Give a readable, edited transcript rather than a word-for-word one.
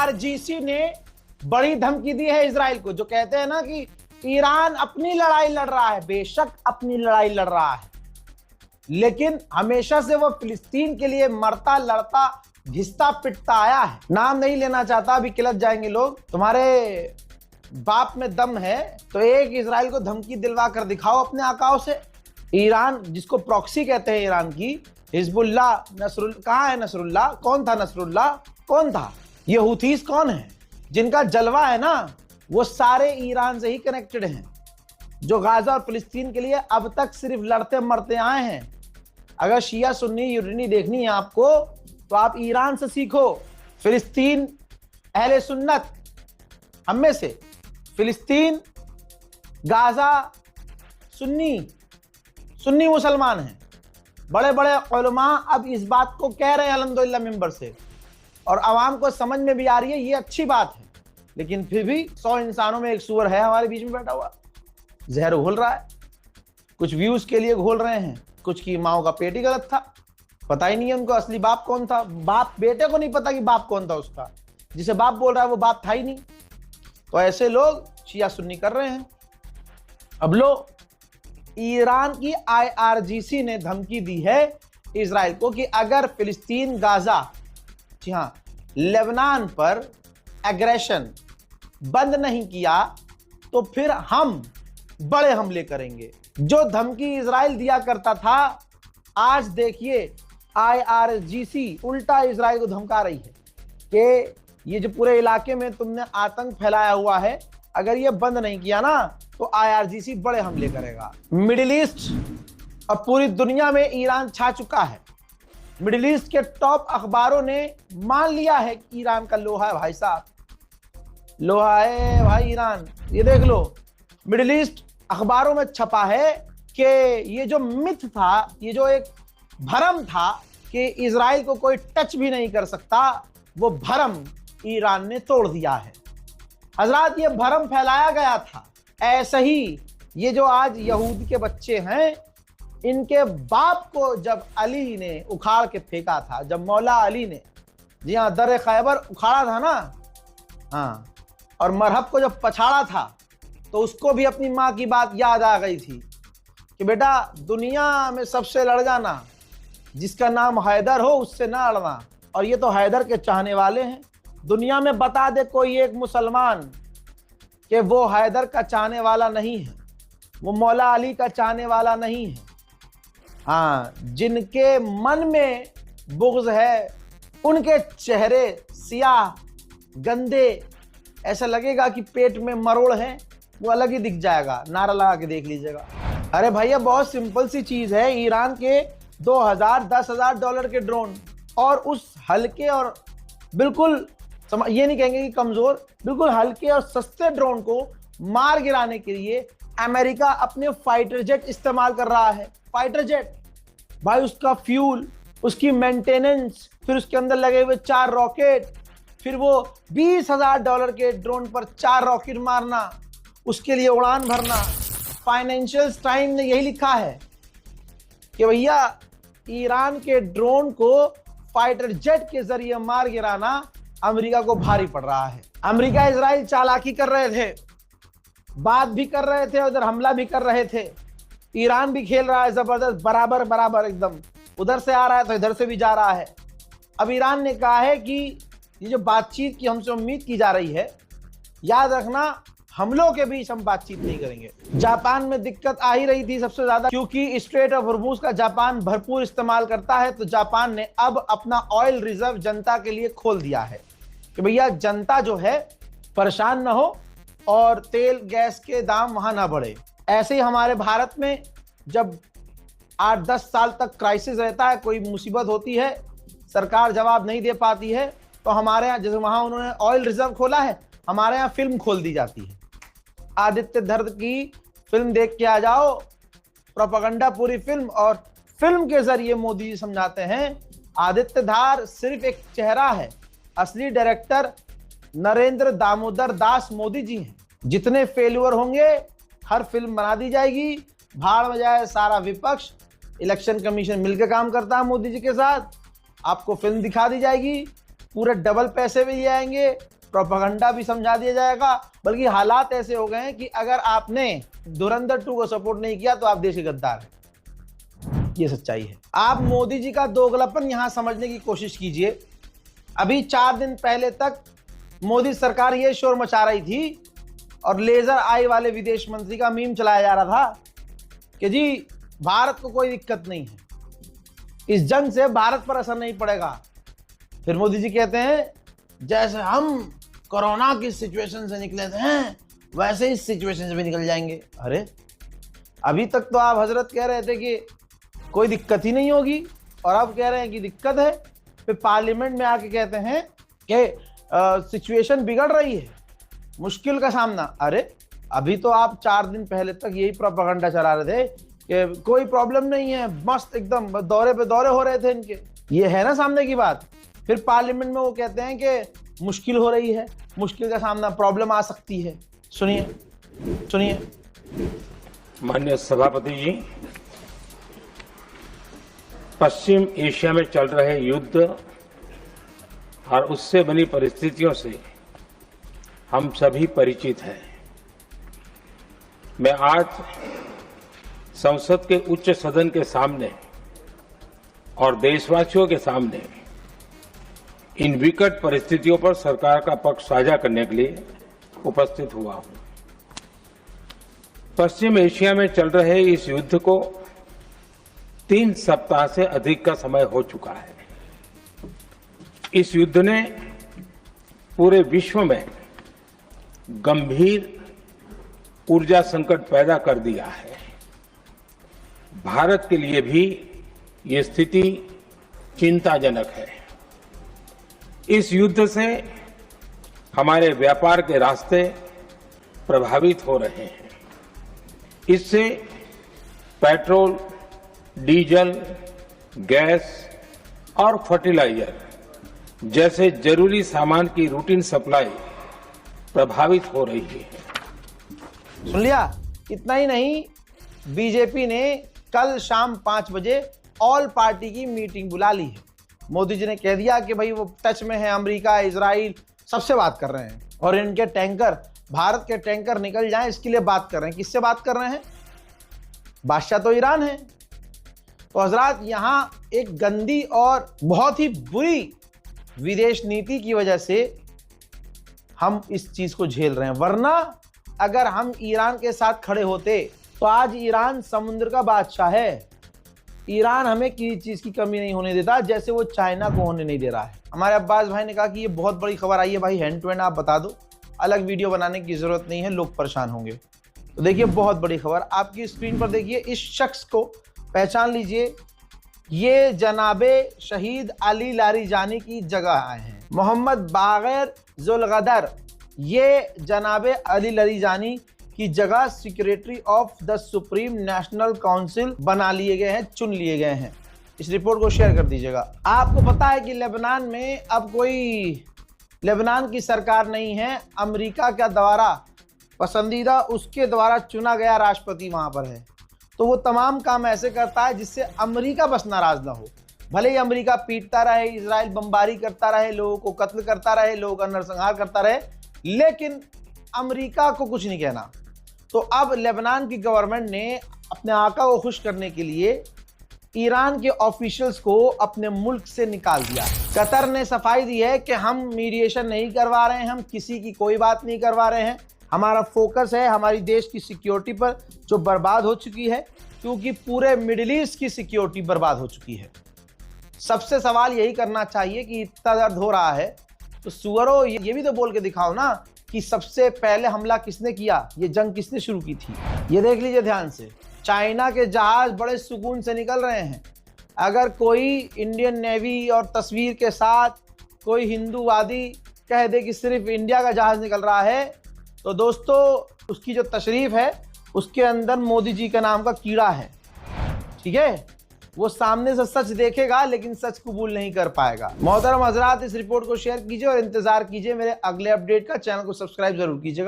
IRGC ने बड़ी धमकी दी है इजराइल को, जो कहते हैं ना कि ईरान अपनी लड़ाई लड़ रहा है। बेशक अपनी लड़ाई लड़ रहा है, लेकिन हमेशा से वो फिलिस्तीन के लिए मरता लड़ता घिसता पिटता आया है। नाम नहीं लेना चाहता, अभी किलत जाएंगे लोग। तुम्हारे बाप में दम है तो एक इजराइल को धमकी दिलवा कर दिखाओ अपने आकाओं से। ईरान जिसको प्रॉक्सी कहते हैं ईरान की, हिजबुल्लाह, नसरुल्लाह, कहाँ है नसरुल्लाह? कौन था नसरुल्लाह? कौन था? ये हुथीस कौन है? जिनका जलवा है ना वो सारे ईरान से ही कनेक्टेड हैं, जो गाजा और फिलिस्तीन के लिए अब तक सिर्फ लड़ते मरते आए हैं। अगर शिया सुन्नी यूनिटी देखनी है आपको तो आप ईरान से सीखो। फिलिस्तीन अहले सुन्नत, हम में से फिलिस्तीन, गाजा सुन्नी मुसलमान हैं। बड़े बड़े उलमा अब इस बात को कह रहे हैं अल्हम्दुलिल्लाह मिंबर से, और आवाम को समझ में भी आ रही है, ये अच्छी बात है। लेकिन फिर भी 100 इंसानों में एक सूअर है हमारे बीच में बैठा हुआ, जहर घोल रहा है। कुछ व्यूज के लिए घोल रहे हैं, कुछ की माओ का पेट ही गलत था, पता ही नहीं है उनको असली बाप कौन था। बाप बेटे को नहीं पता कि बाप कौन था उसका, जिसे बाप बोल रहा है वो बाप था ही नहीं। तो ऐसे लोग शिया सुन्नी कर रहे हैं। अब लो, ईरान की IRGC ने धमकी दी है इजराइल को कि अगर फिलिस्तीन, गाजा, जी हाँ, लेबनान पर एग्रेशन बंद नहीं किया तो फिर हम बड़े हमले करेंगे। जो धमकी इजराइल दिया करता था, आज देखिए IRGC उल्टा इजराइल को धमका रही है कि ये जो पूरे इलाके में तुमने आतंक फैलाया हुआ है, अगर ये बंद नहीं किया ना तो IRGC बड़े हमले करेगा। मिडिल ईस्ट अब पूरी दुनिया में ईरान छा चुका है। मिडिल ईस्ट के टॉप अखबारों ने मान लिया है कि ईरान का लोहा है भाई साहब, लोहा है भाई ईरान। ये देख लो, मिडिल ईस्ट अखबारों में छपा है कि ये जो मिथ था, ये जो एक भरम था कि इजराइल को कोई टच भी नहीं कर सकता, वो भरम ईरान ने तोड़ दिया है। हजरात, ये भरम फैलाया गया था। ऐसे ही ये जो आज यहूदी के बच्चे हैं, इनके बाप को जब अली ने उखाड़ के फेंका था, जब मौला अली ने, जी हाँ, दर खैबर उखाड़ा था ना, हाँ, और मरहब को जब पछाड़ा था तो उसको भी अपनी माँ की बात याद आ गई थी कि बेटा दुनिया में सबसे लड़ जाना, जिसका नाम हैदर हो उससे ना लड़ना। और ये तो हैदर के चाहने वाले हैं। दुनिया में बता दे कोई एक मुसलमान कि वो हैदर का चाहने वाला नहीं है, वो मौला अली का चाहने वाला नहीं है। हाँ, जिनके मन में बुग़्ज़ है, उनके चेहरे सियाह गंदे, ऐसा लगेगा कि पेट में मरोड़ है, वो अलग ही दिख जाएगा। नारा लगा के देख लीजिएगा। अरे भैया, बहुत सिंपल सी चीज़ है। ईरान के 2000 10,000 डॉलर के ड्रोन, और उस हल्के और बिल्कुल ये नहीं कहेंगे कि कमज़ोर, बिल्कुल हल्के और सस्ते ड्रोन को मार गिराने के लिए अमेरिका अपने फाइटर जेट इस्तेमाल कर रहा है। फाइटर जेट भाई, उसका फ्यूल, उसकी मेंटेनेंस, फिर उसके अंदर लगे हुए 4 रॉकेट, फिर वो $20,000 के ड्रोन पर 4 रॉकेट मारना, उसके लिए उड़ान भरना। फाइनेंशियल टाइम ने यही लिखा है कि भैया ईरान के ड्रोन को फाइटर जेट के जरिए मार गिराना अमेरिका को भारी पड़ रहा है। अमेरिका इजराइल चालाकी कर रहे थे, बात भी कर रहे थे, उधर हमला भी कर रहे थे। ईरान भी खेल रहा है जबरदस्त, बराबर बराबर एकदम, उधर से आ रहा है तो इधर से भी जा रहा है। अब ईरान ने कहा है कि ये जो बातचीत की हमसे उम्मीद की जा रही है, याद रखना हमलों के बीच हम बातचीत नहीं करेंगे। जापान में दिक्कत आ ही रही थी सबसे ज्यादा, क्योंकि स्ट्रेट ऑफ हॉर्मुज का जापान भरपूर इस्तेमाल करता है। तो जापान ने अब अपना ऑयल रिजर्व जनता के लिए खोल दिया है कि भैया जनता जो है परेशान ना हो और तेल गैस के दाम वहां ना बढ़े। ऐसे ही हमारे भारत में जब 8-10 साल तक क्राइसिस रहता है, कोई मुसीबत होती है, सरकार जवाब नहीं दे पाती है, तो हमारे यहाँ जैसे वहां उन्होंने ऑयल रिजर्व खोला है, हमारे यहाँ फिल्म खोल दी जाती है। आदित्य धर की फिल्म देख के आ जाओ, प्रोपेगेंडा पूरी फिल्म, और फिल्म के जरिए मोदी जी समझाते हैं आदित्य धार सिर्फ एक चेहरा है, असली डायरेक्टर नरेंद्र दामोदर दास मोदी जी हैं। जितने फेल्यूर होंगे हर फिल्म बना दी जाएगी, भाड़ में जाए सारा विपक्ष। इलेक्शन कमीशन मिलकर काम करता है मोदी जी के साथ, आपको फिल्म दिखा दी जाएगी, पूरे डबल पैसे भी आएंगे, प्रोपेगेंडा भी समझा दिया जाएगा, बल्कि हालात ऐसे हो गए हैं कि अगर आपने धुरंधर 2 को सपोर्ट नहीं किया तो आप देश के गद्दार हैं। ये सच्चाई है। आप मोदी जी का दोगलापन यहां समझने की कोशिश कीजिए। अभी 4 दिन पहले तक मोदी सरकार ये शोर मचा रही थी और लेजर आई वाले विदेश मंत्री का मीम चलाया जा रहा था कि जी भारत को कोई दिक्कत नहीं है, इस जंग से भारत पर असर नहीं पड़ेगा। फिर मोदी जी कहते हैं जैसे हम कोरोना की सिचुएशन से निकले थे वैसे इस सिचुएशन से भी निकल जाएंगे। अरे अभी तक तो आप हजरत कह रहे थे कि कोई दिक्कत ही नहीं होगी और अब कह रहे हैं कि दिक्कत है। फिर पार्लियामेंट में आके कहते हैं कि सिचुएशन बिगड़ रही है, मुश्किल का सामना। अरे अभी तो आप 4 दिन पहले तक यही प्रोपेगेंडा चला रहे थे कि कोई प्रॉब्लम नहीं है, मस्त एकदम दौरे पे दौरे हो रहे थे इनके। ये है ना सामने की बात। फिर पार्लियामेंट में वो कहते हैं कि मुश्किल हो रही है, मुश्किल का सामना, प्रॉब्लम आ सकती है। सुनिए। माननीय सभापति जी, पश्चिम एशिया में चल रहे युद्ध और उससे बनी परिस्थितियों से हम सभी परिचित हैं। मैं आज संसद के उच्च सदन के सामने और देशवासियों के सामने इन विकट परिस्थितियों पर सरकार का पक्ष साझा करने के लिए उपस्थित हुआ हूं। पश्चिम एशिया में चल रहे इस युद्ध को 3 सप्ताह से अधिक का समय हो चुका है। इस युद्ध ने पूरे विश्व में गंभीर ऊर्जा संकट पैदा कर दिया है। भारत के लिए भी ये स्थिति चिंताजनक है। इस युद्ध से हमारे व्यापार के रास्ते प्रभावित हो रहे हैं। इससे पेट्रोल, डीजल, गैस और फर्टिलाइजर जैसे जरूरी सामान की रूटीन सप्लाई प्रभावित हो रही है। सुन लिया? इतना ही नहीं, बीजेपी ने कल शाम 5 बजे ऑल पार्टी की मीटिंग बुला ली है। मोदी जी ने कह दिया कि भाई वो टच में है, अमेरिका, इजराइल सबसे बात कर रहे हैं और इनके टैंकर, भारत के टैंकर निकल जाएं इसके लिए बात कर रहे हैं। किससे बात कर रहे हैं? बादशाह तो ईरान है। तो हजरात, यहां एक गंदी और बहुत ही बुरी विदेश नीति की वजह से हम इस चीज को झेल रहे हैं। वरना अगर हम ईरान के साथ खड़े होते तो आज ईरान समुद्र का बादशाह है। ईरान हमें किसी चीज की कमी नहीं होने देता, जैसे वो चाइना को होने नहीं दे रहा है। हमारे अब्बास भाई ने कहा कि ये बहुत बड़ी खबर आई है भाई, हैंड टू हैंड आप बता दो, अलग वीडियो बनाने की जरूरत नहीं है, लोग परेशान होंगे। तो देखिए बहुत बड़ी खबर आपकी स्क्रीन पर देखिए। इस शख्स को पहचान लीजिए, ये जनाबे शहीद अली लारीजानी की जगह आए हैं। मोहम्मद बागर जुल्गदर, ये जनाबे अली लारीजानी की जगह secretary of the supreme national council बना लिए गए हैं, चुन लिए गए हैं। इस रिपोर्ट को शेयर कर दीजिएगा। आपको पता है कि लेबनान में अब कोई लेबनान की सरकार नहीं है, अमेरिका का द्वारा पसंदीदा, उसके द्वारा चुना गया राष्ट्रपति वहां पर है। तो वो तमाम काम ऐसे करता है जिससे अमेरिका बस नाराज ना हो। भले ही अमेरिका पीटता रहे, इजराइल बमबारी करता रहे, लोगों को कत्ल करता रहे, लोगों का नरसंहार करता रहे, लेकिन अमेरिका को कुछ नहीं कहना। तो अब लेबनान की गवर्नमेंट ने अपने आका को खुश करने के लिए ईरान के ऑफिशियल्स को अपने मुल्क से निकाल दिया। कतर ने सफाई दी है कि हम मीडिएशन नहीं करवा रहे हैं, हम किसी की कोई बात नहीं करवा रहे हैं, हमारा फोकस है हमारी देश की सिक्योरिटी पर जो बर्बाद हो चुकी है, क्योंकि पूरे मिडिल ईस्ट की सिक्योरिटी बर्बाद हो चुकी है। सबसे सवाल यही करना चाहिए कि इतना दर्द हो रहा है तो सुअरों ये भी तो बोल के दिखाओ ना कि सबसे पहले हमला किसने किया, ये जंग किसने शुरू की थी। ये देख लीजिए ध्यान से, चाइना के जहाज बड़े सुकून से निकल रहे हैं। अगर कोई इंडियन नेवी और तस्वीर के साथ कोई हिंदूवादी कह दे कि सिर्फ इंडिया का जहाज निकल रहा है, तो दोस्तों उसकी जो तशरीफ है उसके अंदर मोदी जी का नाम का कीड़ा है। ठीक है, वो सामने से सच देखेगा लेकिन सच कबूल नहीं कर पाएगा। मोहतरम हजरात, इस रिपोर्ट को शेयर कीजिए और इंतजार कीजिए मेरे अगले अपडेट का। चैनल को सब्सक्राइब जरूर कीजिएगा।